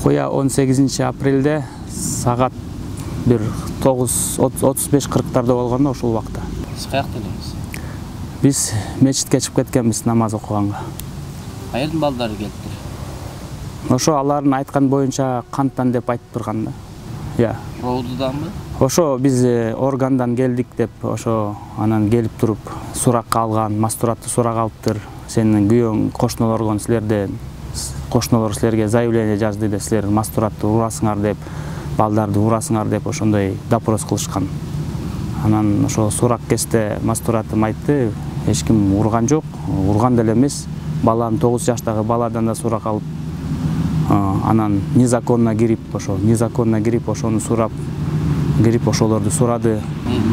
Окуя 18 апрелде сагат бир 35-40 болгондо ошол убакта. Сиз каякта элеңиз? Биз мечитке чыгып кеткенбиз намаз окуганга. Каердин балдары келиптир? Ошо алардын айткан боюнча канттан деп айтып турган да. Я. Роудуданбы? Ошо биз органдан келдик деп ошо анан келип туруп суракка алган, мастураттуу сурак алыптыр. Сенин күйөөң кошуналорго кошуналор силерге заявление жазды деп, силер мастураттуу урасыңар деп, балдарды урасыңар деп ошондой допрос кылышкан. Анан ошо сурак кесте мастураттым айтты, эч ким урган жок, урган деле эмес. Баланы 9 жаштагы баладан да сурак алып, анан незаконно кирип ошону сурап, кирип ошолорду сурады.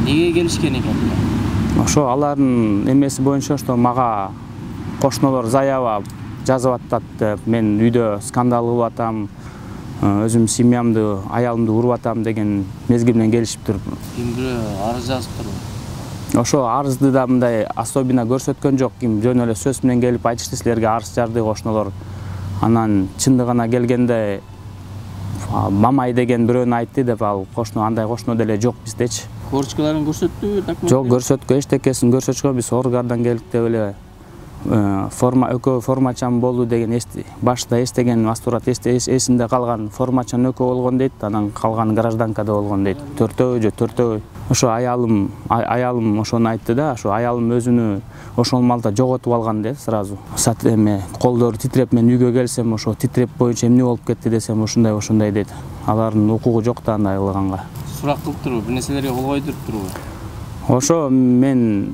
Неге келишкен экен? Ошо алардын эмеси боюнча что мага кошуналар заява жазып атат деп, мен үйдө скандал кылып атам, өзүм семьямды, аялымды уруп атам деген мезгил менен келишиптир. Ким бирөө арыз жазыптырбы? Ошо арызды да мындай особенно көрсөткөн жок, ким жөн эле сөз менен келип айтышты, силерге арыз жарды кошуналар. Анан чындыгына келгенде Мамай деген бирөөнү айтты деп, ал кошуна андай кошуна деле жок биздечи. Корочкаларын көрсөттүбү, документ? Жок, көрсөткө, эчтекесин көрсөтчүкө биз органдан келдик деп эле экөө формачан болду деген башта эстеген мастурат эсинде калган формачан экөө болгон дейт, анан калган гражданкада болгон дейт. Төртөө. Ошо аялым ошону айтты да, ошо аялым өзүнү ошол маалда жоготуп алган дейт сразу. Колдору титиреп мен үйгө келсем, ошо титиреп боюнча эмне болуп кетти десем, ошондой дейт. Алардын укугу жок да андай кылганга. Сурак кылыптырбы, бир нерселерге кол койдуруптурбу? Ошо мен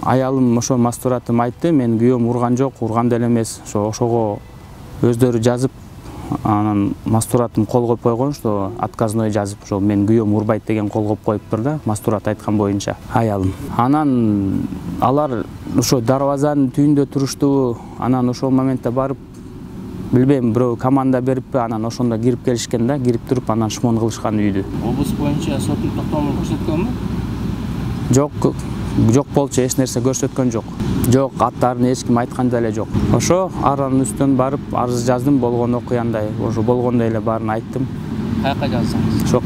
аялым ошо мастуратым айтты, мен күйөөм урган жок, урган деле эмес. Ошого өздөрү жазып, анан мастуратым кол коюп койгон, что отказной жазып, ошо мен күйөөм урбайт деген кол коюп коюптур да, мастурат айткан боюнча аялым. Анан алар ошо дарбазанын түбүндө турушту, анан ошол моментте барып, билбейм, бирөө команда бериппи, анан ошондо кирип келишкен да, кирип туруп анан шмон кылышкан үйдү. Облус боюнча соттун токтомун көрсөткөнбү? Жок болчу, эч нерсе көрсөткөн жок. Жок, аттарын эч ким айткан деле жок. Ошо аранын үстүнөн барып арыз жаздым, болгон окуяндой, ошо болгондой эле баарын айттым. Каяка жаздыңыз? Ошо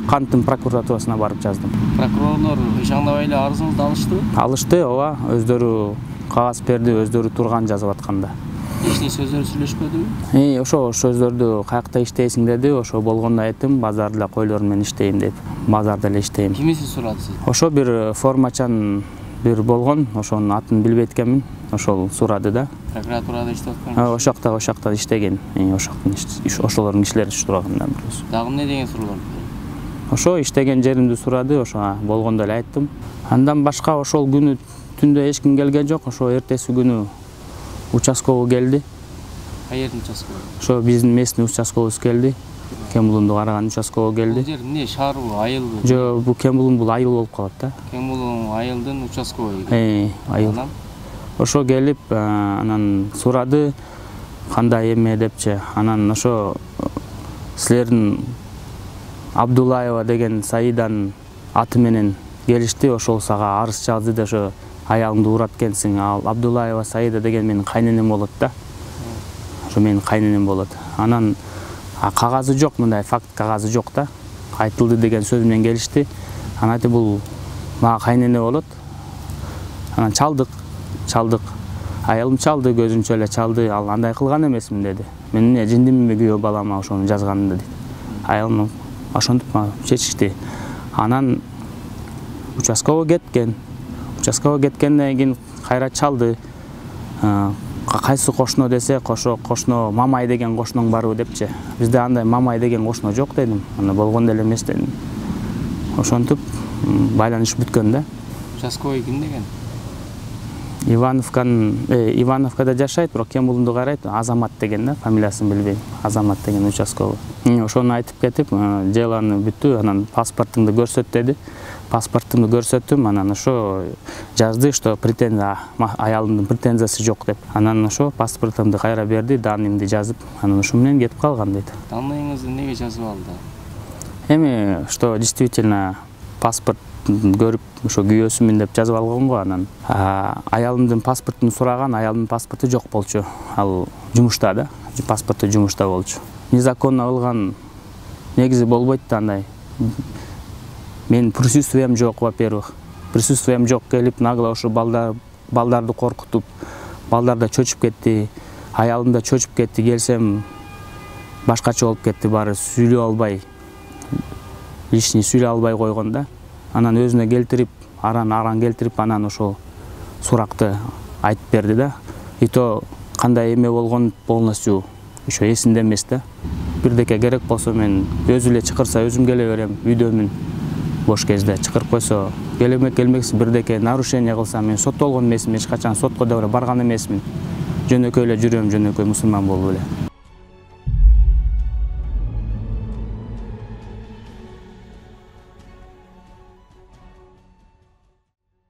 Кантын прокуратурасына барып жаздым. Прокурорлор ишандабай эле арызыңызды алыштыбы? Алышты, ооба, өздөрү кагаз берди, өздөрү турган жазып атканда. Эч нерсе өздөрү сүйлөшпөдүбү? Ошо сөздөрдү каякта иштейсиң деди, ошо болгондо айттым, базарда койлор менен иштейм деп. Базарда эле иштейм. Кимиси сурады сизди? Ошо бир формачан бир болгон, ошонун атын билбейт экенмин, ошол сурады да. Прокуратурада иштеп аткан? Ошакта иштеген, ошолордун кишилери тургандан бирөөсү. Дагы эмне деген суроолор? Ошо иштеген жеримди сурады, ошо болгондо эле айттым. Андан башка ошол күнү түндө эч ким келген жок, ошо эртеси күнү участковый келди. Каердин участковый? Ошо биздин местный участковый келди. Кембулунду караган участковый келди. Бул жер эмне, шаарбы, айылбы? Жок, бул Кембулун бул айыл болуп калат да. Кембулун айылдын участковый? Айыл. Ошо келип, анан сурады, кандай эме депчи. Анан ошо силердин Абдулаева деген Саиданын аты менен келишти, ошол сага арыз жазды да, ошо аялыңды урат экенсиң. Ал Абдулаева Саида деген менин кайненем болот да. Ошо менин кайненем болот. Анан кагазы жок, мындай факт кагазы жок да. Айтылды деген сөз менен келишти. Анан айтты, бул мага кайнене болот. Анан чалдык. Аялым чалды, көзүнчө эле чалды. Ал андай кылган эмесмин деди. Мен эмне жиндимби күйөө балама ошону жазганымды дейт. Аялым ошентип чечишти. Анан участковый кеткен. Кеткенден кийин кайра чалды. Кайсы кошуно десе, кошуно Мамай деген кошуноң барбы депчи. Бизде андай Мамай деген кошуно жок дедим. Аны болгон деле эмес дедим. Ошентип байланыш бүткөн да. Участковый ким деген? Ивановкада жашайт, бирок Кембулунду карайт, Азамат деген да, фамилиясын билбейм. Азамат деген участковый. Ошону айтып кетип, деланы бүттү, анан паспортуңду көрсөт деди. Паспортумду көрсөттүм, анан ошо жазды, что претензия, аялымдын претензиясы жок деп. Анан ошо паспортумду кайра берди, данныйымды жазып, анан ошо менен кетип калган дейт. Данныйыңызды эмнеге жазып алды? Эми, что действительно паспорт көрүп, ошо күйөөсүмүн деп жазып алган го. Анан аялымдын паспортун сураган, аялымдын паспорту жок болчу. Ал жумушта да, паспорту жумушта болчу. незаконно алган негизи болбойт да андай. Мен присутствием жок, во-первых. Присутствием жок, келип нагло ошо балдарды коркутуп, балдар да чөчүп кетти, аялым да чөчүп кетти, келсем башкача болуп кетти, баары сүйлөй албай, лишний сүйлөй албай койгон да. Анан өзүнө келтирип, аран келтирип, анан ошол суракты айтып берди да. И то кандай эме болгон полностью ошо эсимде эмес да. Бирдеке керек болсо мен өзү эле чакырса өзүм келе берем, үйдөмүн. Бош кезде чакырып койсо келмекси бирдеке нарушение кылсам мен соттолгон эмесмин, эч качан сотко да барган эмесмин. Жөнөкөй эле жүрөм, жөнөкөй мусулман болуп эле.